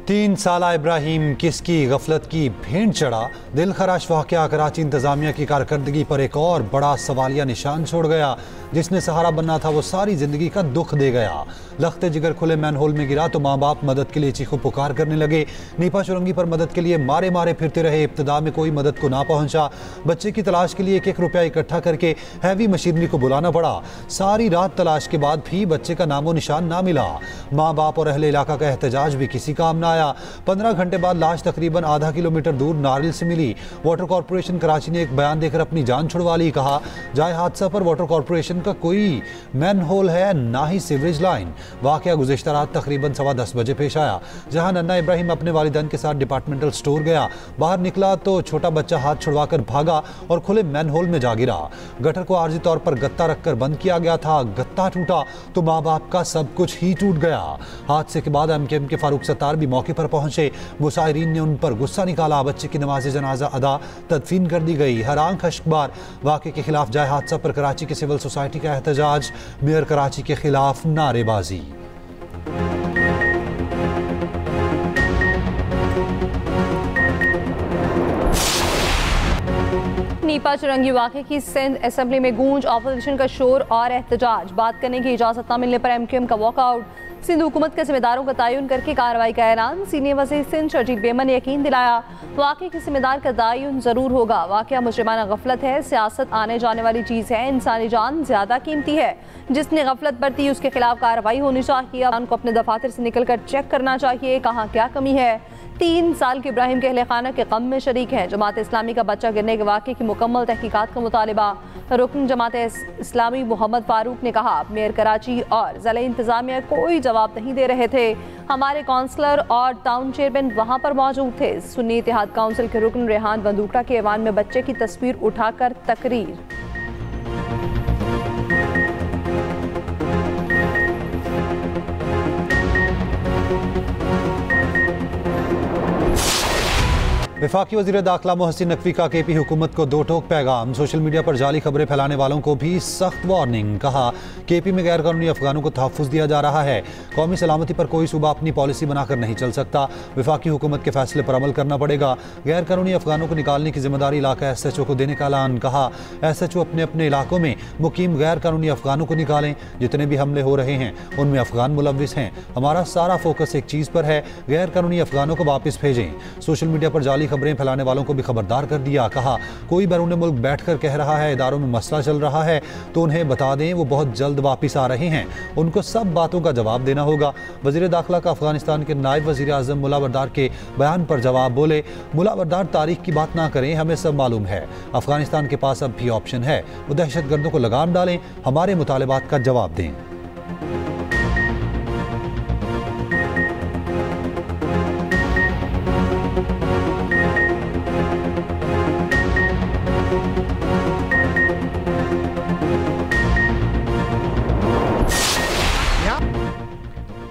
3 साला इब्राहिम किसकी गफलत की भेंट चढ़ा। दिल खराश वाक़या कराची इंतजामिया की कारकर्दगी पर एक और बड़ा सवालिया निशान छोड़ गया। जिसने सहारा बनना था वो सारी जिंदगी का दुख दे गया। लख्ते जिगर खुले मैनहोल में गिरा तो माँ बाप मदद के लिए चीखो पुकार करने लगे। नीपा चुरंगी पर मदद के लिए मारे मारे फिरते रहे। इब्तिदा में कोई मदद को ना पहुंचा। बच्चे की तलाश के लिए 1-1 रुपया इकट्ठा करके हैवी मशीनरी को बुलाना पड़ा। सारी रात तलाश के बाद भी बच्चे का नामो निशान ना मिला। माँ बाप और अहले इलाका का एहतजाज भी किसी काम ना आया। 15 घंटे बाद लाश तकरीबन आधा किलोमीटर दूर नारिल से मिली। वाटर कॉर्पोरेशन कराची ने एक बयान देकर अपनी जान छुड़वा ली। कहा जाए हादसा पर वाटर कॉर्पोरेशन का कोई मैन होल है ना ही सीवरेज लाइन। वाकया गुज़िश्ता रात तकरीबन 10:15 बजे पेश आया, जहां नन्ना इब्राहिम अपने वालिदैन के साथ डिपार्टमेंटल स्टोर गया। बाहर निकला तो छोटा बच्चा हाथ छुड़वाकर भागा और खुले मैन होल में जा गिरा। गटर को आर्जी तौर पर गत्ता रखकर बंद किया गया था। गत्ता टूटा तो माँ बाप का सब कुछ ही टूट गया। हादसे के बाद MKM के फारूक सत्तार भी मौके पर पहुंचे। मुसाहिरीन ने उन पर गुस्सा निकाला। बच्चे की नमाज जनाजा अदा तदफीन कर दी गई। हर आंख अश्कबार। वाक़े के खिलाफ जाए हादसा पर कराची की सिविल सोसाइटी का एहतजाज। मेयर कराची के खिलाफ नारेबाजी। नीपा चुरंगी वाक़े की सिंध असेंबली में गूंज, ऑपोजिशन का शोर और एहतजाज। बात करने की इजाज़त न मिलने पर MKM का वॉकआउट। सिंध हुकूमत के जिम्मेदारों का तयन करके कार्रवाई का ऐलान। सीनियर वज़ीर सिंध शर्जील बेमन ने यकीन दिलाया वाक़े के जिम्मेदार का तयन ज़रूर होगा। वाक़या मुजरिमाना गफलत है। सियासत आने जाने वाली चीज़ है। इंसानी जान ज़्यादा कीमती है। जिसने गफलत बरती उसके खिलाफ कार्रवाई होनी चाहिए। को अपने दफातर से निकल कर चेक करना चाहिए कहाँ क्या कमी है। 3 साल के इब्राहिम के अहले खाना के गम में शरीक हैं। जमात इस्लामी का बच्चा गिरने के वाक़े की मुकम्मल तहकीकात का मुतालिबा। रुकन जमात इस्लामी मोहम्मद फारूक ने कहा मेयर कराची और ज़िला इंतज़ामिया कोई जवाब नहीं दे रहे थे। हमारे काउंसलर और टाउन चेयरमैन वहाँ पर मौजूद थे। सुन्नी इत्तेहाद काउंसिल के रुकन रेहान बंदूकटा के ऐवान में बच्चे की तस्वीर उठाकर तकरीर। वफाकी वज़ीर दाखिला मोहसिन नकवी का KP हुकूमत को 2 टोक पैगाम। सोशल मीडिया पर जाली खबरें फैलाने वालों को भी सख्त वार्निंग। कहा KP में गैर कानूनी अफगानों को तहफ़्फ़ुज़ दिया जा रहा है। कौमी सलामती पर कोई सूबा अपनी पॉलिसी बनाकर नहीं चल सकता। वफाकी हुकूमत के फैसले पर अमल करना पड़ेगा। गैर कानूनी अफगानों को निकालने की जिम्मेदारी इलाका SHO को देने का ऐलान। कहा SHO अपने अपने इलाकों में मुकीम गैर कानूनी अफगानों को निकालें। जितने भी हमले हो रहे हैं उनमें अफगान मुलव्विस हैं। हमारा सारा फोकस एक चीज़ पर है, गैर कानूनी अफगानों को वापस भेजें। सोशल मीडिया पर जाली खबरें फैलाने वालों को भी खबरदार कर दिया। कहा कोई बैरून मुल्क बैठकर कह रहा है इदारों में मसला चल रहा है तो उन्हें बता दें वो बहुत जल्द वापस आ रहे हैं। उनको सब बातों का जवाब देना होगा। वज़ीर दाखिला का अफगानिस्तान के नायब वज़ीर आज़म मुला बरदार के बयान पर जवाब। बोले मुला बरदार तारीख की बात ना करें, हमें सब मालूम है। अफगानिस्तान के पास अब भी ऑप्शन है, वो दहशतगर्दों को लगाम डालें, हमारे मुतालिबात का जवाब दें।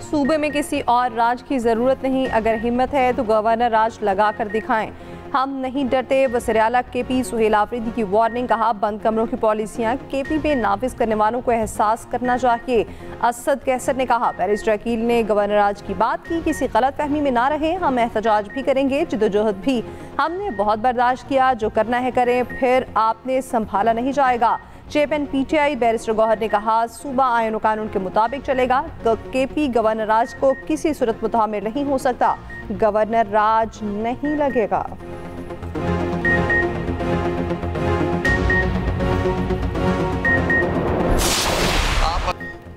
सूबे में किसी और राज की ज़रूरत नहीं। अगर हिम्मत है तो गवर्नर राज लगा कर दिखाएं। हम नहीं डरते। वज़ीर आला KP सुहेल आफरीदी की वार्निंग। कहा बंद कमरों की पॉलिसियाँ KP में नाफिज करने वालों को एहसास करना चाहिए। असद कैसर ने कहा बैरिस्टर अकील ने गवर्नर राज की बात की, किसी गलत फहमी में ना रहे। हम एहतजाज भी करेंगे, जिद्दोजहद भी। हमने बहुत बर्दाश्त किया, जो करना है करें, फिर आपने संभाला नहीं जाएगा। चेयरमैन PTI बैरिस्टर गौहर ने कहा सूबा आईन और कानून के मुताबिक चलेगा। तो KP गवर्नर राज को किसी सूरत मुतामिर नहीं हो सकता। गवर्नर राज नहीं लगेगा।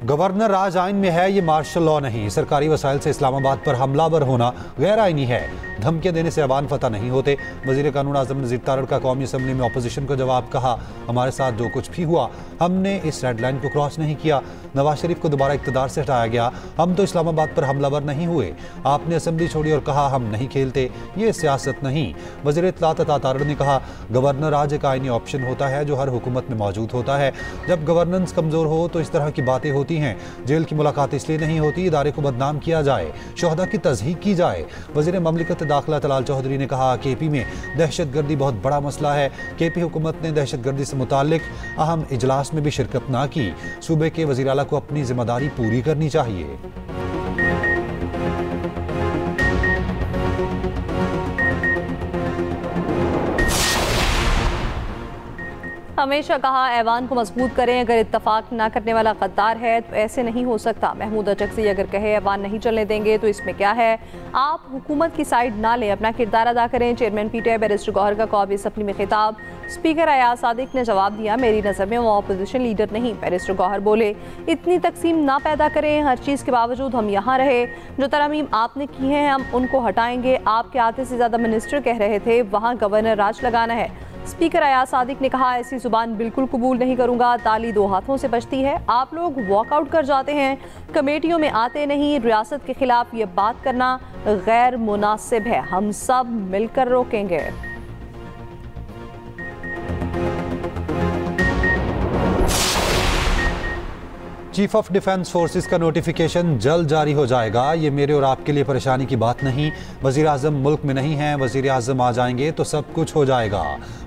गवर्नर राज आइन में है, ये मार्शल लॉ नहीं। सरकारी वसाइल से इस्लामाबाद पर हमलावर होना गैर आइनी है। धमकियां देने से अवान फतह नहीं होते। वज़ीर कानून आज़म नज़ीर तारड़ का कौमी असम्बली में अपोजिशन को जवाब। कहा हमारे साथ जो कुछ भी हुआ हमने इस रेड लाइन को क्रॉस नहीं किया। नवाज शरीफ को दोबारा इक़्तिदार से हटाया गया। हम तो इस्लामाबाद पर हमलावर नहीं हुए। आपने असम्बली छोड़ी और कहा हम नहीं खेलते, ये सियासत नहीं। वज़ीर इत्तलात अता तारड़ ने कहा गवर्नर राज एक आइनी ऑप्शन होता है जो हर हुकूमत में मौजूद होता है। जब गवर्नेंस कमज़ोर हो तो इस तरह की बातें होती हैं। जेल की मुलाकात इसलिए नहीं होती इदारे को बदनाम किया जाए, शोहदा की तज़हीक की जाए। वज़ीर ममलिकत दाखिला तलाल चौधरी ने कहा KP में दहशतगर्दी बहुत बड़ा मसला है। KP हुकूमत ने दहशतगर्दी से मुताल्लिक अहम इजलास में भी शिरकत ना की। सूबे के वज़ीर आला को अपनी जिम्मेदारी पूरी करनी चाहिए। हमेशा कहा ऐवान को मजबूत करें, अगर इत्तफाक ना करने वाला गद्दार है तो ऐसे नहीं हो सकता। महमूद अचकज़ई अगर कहे ऐवान नहीं चलने देंगे तो इसमें क्या है। आप हुकूमत की साइड ना लें, अपना किरदार अदा करें। चेयरमैन पीटीआई बैरिस्टर गौहर का कौमी असम्बली में खिताब। स्पीकर अयाज सादिक ने जवाब दिया, मेरी नज़र में वो अपोजिशन लीडर नहीं। बैरिस्टर गौहर बोले, इतनी तकसीम ना पैदा करें, हर चीज़ के बावजूद हम यहाँ रहे। जो तरमीम आपने की हैं हम उनको हटाएंगे। आपके आधे से ज़्यादा मिनिस्टर कह रहे थे वहाँ गवर्नर राज लगाना है। स्पीकर अयाज सादिक ने कहा, ऐसी जुबान बिल्कुल कबूल नहीं करूंगा। ताली दो हाथों से बचती है। आप लोग वॉकआउट कर जाते हैं, कमेटियों में आते नहीं। रियासत के खिलाफ ये बात करना गैर मुनासिब है। हम सब मिलकर रोकेंगे। चीफ ऑफ डिफेंस फोर्सेस का नोटिफिकेशन जल्द जारी हो जाएगा। ये मेरे और आपके लिए परेशानी की बात नहीं। वज़ीर आज़म मुल्क में नहीं हैं, वज़ीर आज़म आ जाएंगे तो सब कुछ हो जाएगा।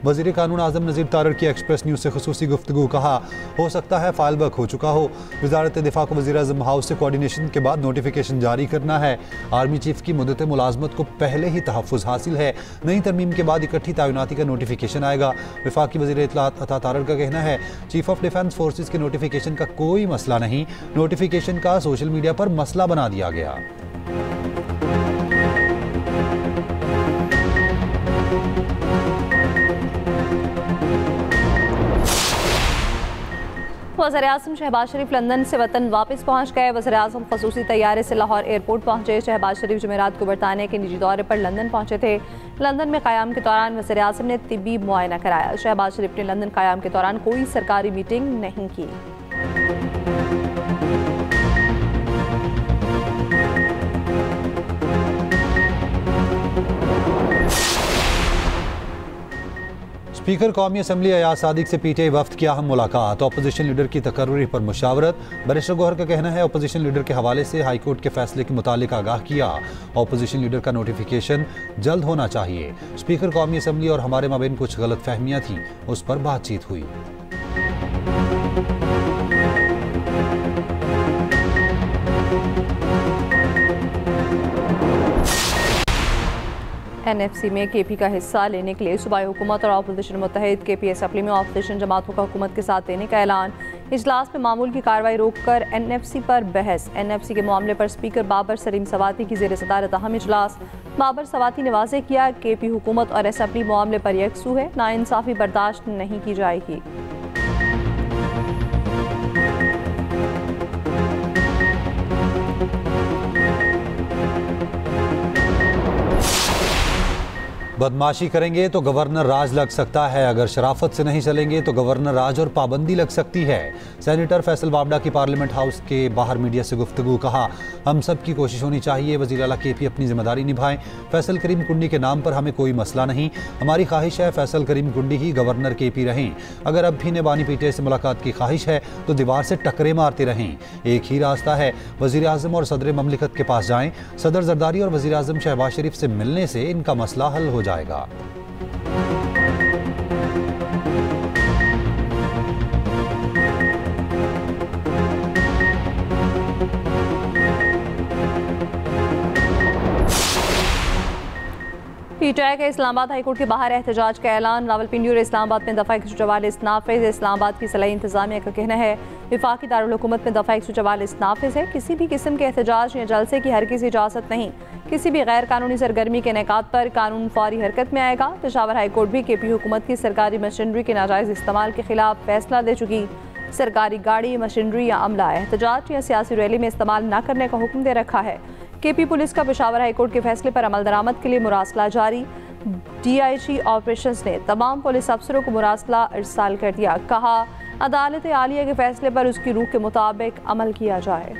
वज़ीर कानून आज़म नज़ीर तारड़ की एक्सप्रेस न्यूज़ से खुसूसी गुफ्तगू। कहा, हो सकता है फाइल वर्क हो चुका हो। वज़ारत दिफा को वज़ीर आज़म हाउस से कोऑर्डिनेशन के बाद नोटिफिकेशन जारी करना है। आर्मी चीफ की मुद्दत मुलाजमत को पहले ही तहफ़्फ़ुज़ हासिल है। नई तरमीम के बाद इकट्ठी तैनाती का नोटिफिकेशन आएगा। वफाकी वज़ीर इत्तलात अता तारड़ का कहना है, चीफ ऑफ डिफेंस फोर्सेस के नोटिफिकेशन का कोई मसला नहीं, नोटिफिकेशन का सोशल मीडिया पर मसला बना दिया गया। वज़ीर-ए-आज़म शहबाज शरीफ लंदन से वतन वापस पहुंच गए। वज़ीर-ए-आज़म खसूसी तैयारे से लाहौर एयरपोर्ट पहुंचे। शहबाज शरीफ जुमेरात को बरतानिया के निजी दौरे पर लंदन पहुंचे थे। लंदन में क़याम के दौरान वज़ीर-ए-आज़म ने तिब्बी मुआयना कराया। शहबाज शरीफ ने लंदन क़याम के दौरान कोई सरकारी मीटिंग नहीं की। स्पीकर कौमी असम्बली अयाज सादिक से पीटीआई वफ्द की अहम मुलाकात। अपोजिशन लीडर की तकर्री पर मुशावरत। बैरिस्टर गौहर का कहना है, अपोजिशन लीडर के हवाले से हाईकोर्ट के फैसले के मुतालिक आगाह किया। अपोजिशन लीडर का नोटिफिकेशन जल्द होना चाहिए। स्पीकर कौमी असम्बली और हमारे माबेन कुछ गलत फहमियाँ थीं, उस पर बातचीत हुई। NFC में KP का हिस्सा लेने के लिए सूबाई हुकूमत और अपोजिशन मुत्तहिद। KP असम्बली में अपोजिशन जमातों का हुकूमत के साथ देने का ऐलान। इजलास में मामूल की कार्रवाई रोककर NFC पर बहस। NFC के मामले पर स्पीकर बाबर सलीम सवाती की ज़ेर सदारत अहम इजलास। बाबर सवाती ने वाज़ेह किया, KP हुकूमत और असम्बली मामले पर यकसू है, नाइंसाफ़ी बर्दाश्त नहीं की जाएगी। बदमाशी करेंगे तो गवर्नर राज लग सकता है, अगर शराफत से नहीं चलेंगे तो गवर्नर राज और पाबंदी लग सकती है। सेनेटर फैसल वाबडा की पार्लियामेंट हाउस के बाहर मीडिया से गुफ्तगू। कहा, हम सब की कोशिश होनी चाहिए, वज़ीर आला KP अपनी जिम्मेदारी निभाएं। फैसल करीम कुंडी के नाम पर हमें कोई मसला नहीं। हमारी ख्वाहिश है फैसल करीम कुंडी ही गवर्नर KP रहें। अगर अब भी नेबानी पीटीआई से मुलाकात की ख्वाहिश है तो दीवार से टकरे मारते रहें। एक ही रास्ता है, वज़ीर आज़म और सदर ममलिकत के पास जाएं। सदर जरदारी और वज़ीर आज़म शहबाज शरीफ से मिलने से इनका मसला हल हो जाएगा। पीटीआई के इस्लामाबाद हाईकोर्ट के बाहर एहतजाज का ऐलान। रावलपिंडी और इस्लामाबाद में दफ़ा 144 नाफिज। इस्लामाबाद की सलाई इंतजामिया का कहना है, वफाकी दारुल हुकूमत में दफ़ा 144 नाफिज है। किसी भी किस्म के एहतजाज या जलसे की हरगिज़ इजाज़त नहीं। किसी भी गैर कानूनी सरगर्मी के इनेकाद पर कानून फौरी हरकत में आएगा। पेशावर हाईकोर्ट भी KP हुकूमत की सरकारी मशीनरी के नाजायज़ इस्तेमाल के खिलाफ फैसला दे चुकी। सरकारी गाड़ी, मशीनरी या अमला एहतजाज या सियासी रैली में इस्तेमाल न करने का हुक्म दे रखा है। KP पुलिस का पेशावर हाईकोर्ट के फैसले पर अमल दरामद के लिए मुरासला जारी। DIG ऑपरेशंस ने तमाम पुलिस अफसरों को मुरासला इरसाल कर दिया। कहा, अदालत आलिया के फैसले पर उसकी रूह के मुताबिक अमल किया जाए।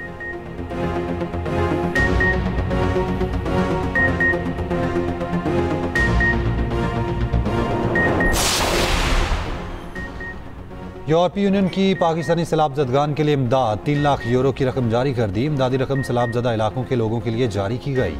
यूरोपीय यूनियन की पाकिस्तानी सैलाब-ज़दगान के लिए इमदाद 3 लाख यूरो की रकम जारी कर दी। इमदादी रकम सैलाब-ज़दा इलाकों के लोगों के लिए जारी की गई।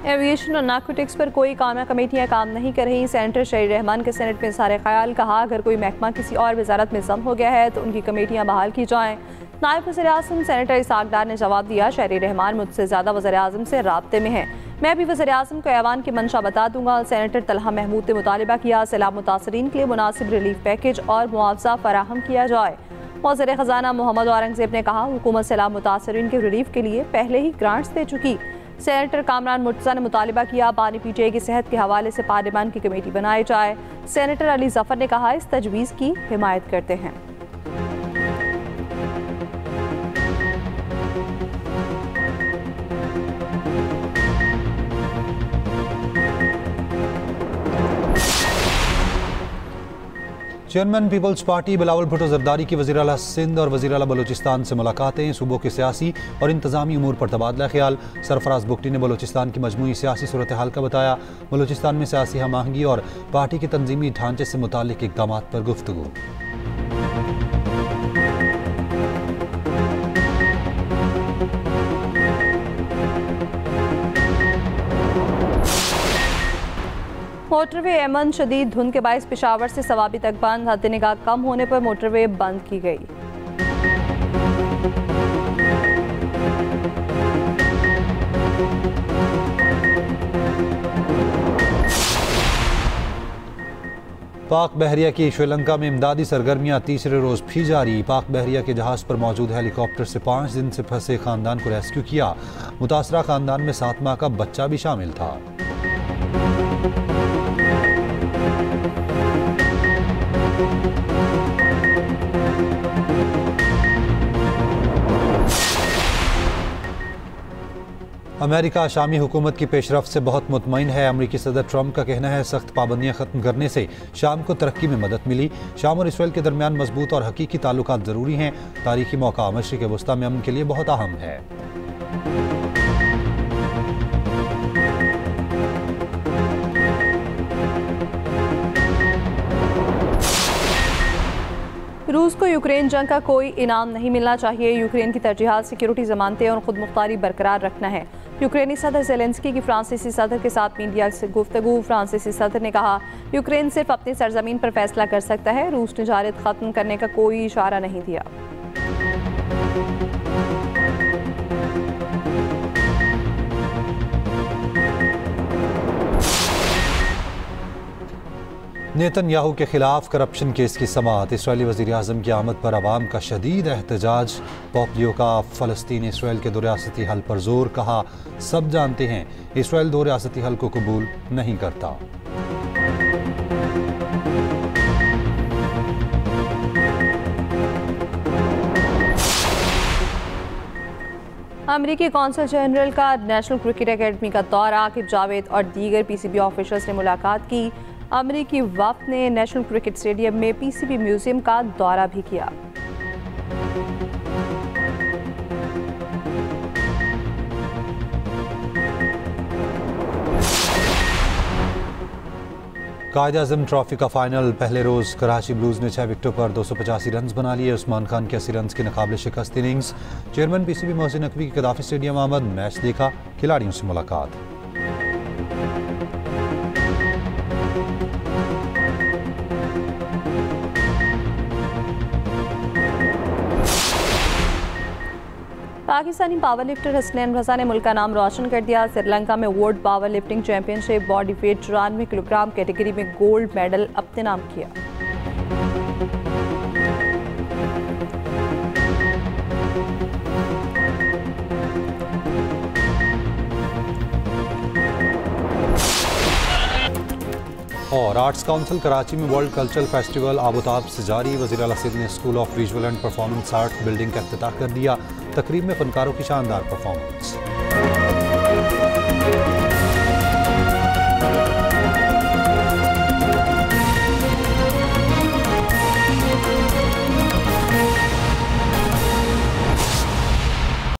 एविएशन और नार्कोटिक्स पर कोई कामा कमेटियाँ काम नहीं कर रही। सेनेटर शहीद रहमान के सेनेट में सारे ख्याल। कहा, अगर कोई महकमा किसी और वजारत में जम हो गया है तो उनकी कमेटियाँ बहाल की जाएँ। नायब वज़ीर-ए-आज़म सेनेटर इसाक डार ने जवाब दिया, शहरी रहमान मुझसे ज़्यादा वज़ीर-ए-आज़म से राब्ते में हैं, मैं भी वज़ीर-ए-आज़म को ऐवान की मंशा बता दूंगा। सेनेटर तलहा महमूद ने मुतालिबा किया सैलाब मुतासरीन के लिए मुनासिब रिलीफ पैकेज और मुआवजा फराहम किया जाए। वज़ीर ख़जाना मोहम्मद औरंगज़ेब ने कहा, हुकूमत सैलाब मुतासरीन के रिलीफ के लिए पहले ही ग्रांट्स दे चुकी। सेनेटर कामरान मुर्तज़ा ने मुतालिबा किया पानी पीटीआई की सेहत के हवाले से पार्लियामान की कमेटी बनाई जाए। सेनेटर अली जफ़र ने कहा, इस तजवीज़ की हिमायत करते हैं। चेयरमैन पीपल्स पार्टी बिलावल भुट्टो जरदारी की वज़ीर आला सिंध और वज़ीर आला बलूचिस्तान से मुलाकातें, सूबों के सियासी और इंतजामी उमूर पर तबादला ख्याल। सरफराज बुगटी ने बलूचिस्तान की मजमूई सियासी सूरत हाल का बताया। बलूचिस्तान में सियासी हम आहंगी और पार्टी के तंजीमी ढांचे से मुताल्लिक इक़दामात पर गुफ्तगू। मोटरवे एमन शदीद धुंध के बायस पेशावर से सवाबी तक बंद, हद निगाह कम होने पर मोटरवे बंद की गई। पाक बहरिया की श्रीलंका में इमदादी सरगर्मियां तीसरे रोज भी जारी। पाक बहरिया के जहाज पर मौजूद हेलीकॉप्टर से 5 दिन से फंसे खानदान को रेस्क्यू किया। मुतासरा खानदान में 7 माह का बच्चा भी शामिल था। अमेरिका शामी हुकूमत की पेशरफ्त से बहुत मुतमईन है। अमरीकी सदर ट्रंप का कहना है, सख्त पाबंदियां खत्म करने से शाम को तरक्की में मदद मिली। शाम और इसराइल के दरमियान मजबूत और हकीकी ताल्लुकात ज़रूरी हैं। तारीखी मौका मशरिक़ वस्ता में अमन के लिए बहुत अहम है। रूस को यूक्रेन जंग का कोई इनाम नहीं मिलना चाहिए। यूक्रेन की तरजीहात सिक्योरिटी जमानतें और खुद मुख्तारी बरकरार रखना है। यूक्रेनी सदर ज़ेलेंस्की की फ्रांसीसी सदर के साथ मीडिया से गुफ्तगू। फ्रांसीसी सदर ने कहा, यूक्रेन सिर्फ अपनी सरजमीन पर फैसला कर सकता है। रूस ने तिजारत खत्म करने का कोई इशारा नहीं दिया। नेतन्याहू के खिलाफ करप्शन केस की समाअत। इसराइली वज़ीर आज़म की आमद पर आवाम का शदीद एहतजाज। पोपियो का फ़लस्तीन इसराइल के दो रियासती हल पर जोर। कहा, सब जानते हैं इसराइल दो रियासती हल को कबूल नहीं करता। अमेरिकी कौंसल जनरल का नेशनल क्रिकेट एकेडमी का दौरा। आकिब जावेद और दीगर पीसीबी ऑफिसर्स ने मुलाकात की। अमेरिकी वफ़द ने नेशनल क्रिकेट स्टेडियम में पीसीबी म्यूजियम का दौरा भी किया। कायद-ए-आज़म ट्रॉफी का फाइनल पहले रोज कराची ब्लूज ने 6 विकेटों पर 285 रन बना लिए। उस्मान खान की 80 रन की नाकाबिले शिकस्त innings. Chairman PCB Mohsin Naqvi की कदाफी स्टेडियम आमद। मैच देखा, खिलाड़ियों से मुलाकात। पाकिस्तानी पावर लिफ्टर हसनैन रज़ा ने मुल्क का नाम रोशन कर दिया। श्रीलंका में world power lifting championship body weight 94 kilogram category में गोल्ड मेडल अपने नाम किया। और आर्ट्स काउंसिल कराची में वर्ल्ड कल्चरल फेस्टिवल आबोताब से जारी। वज़ीर आला सिंध ने school of visual and performance art building का इफ्तिताह कर दिया। तकरीब में फनकारों की शानदार परफॉर्मेंस।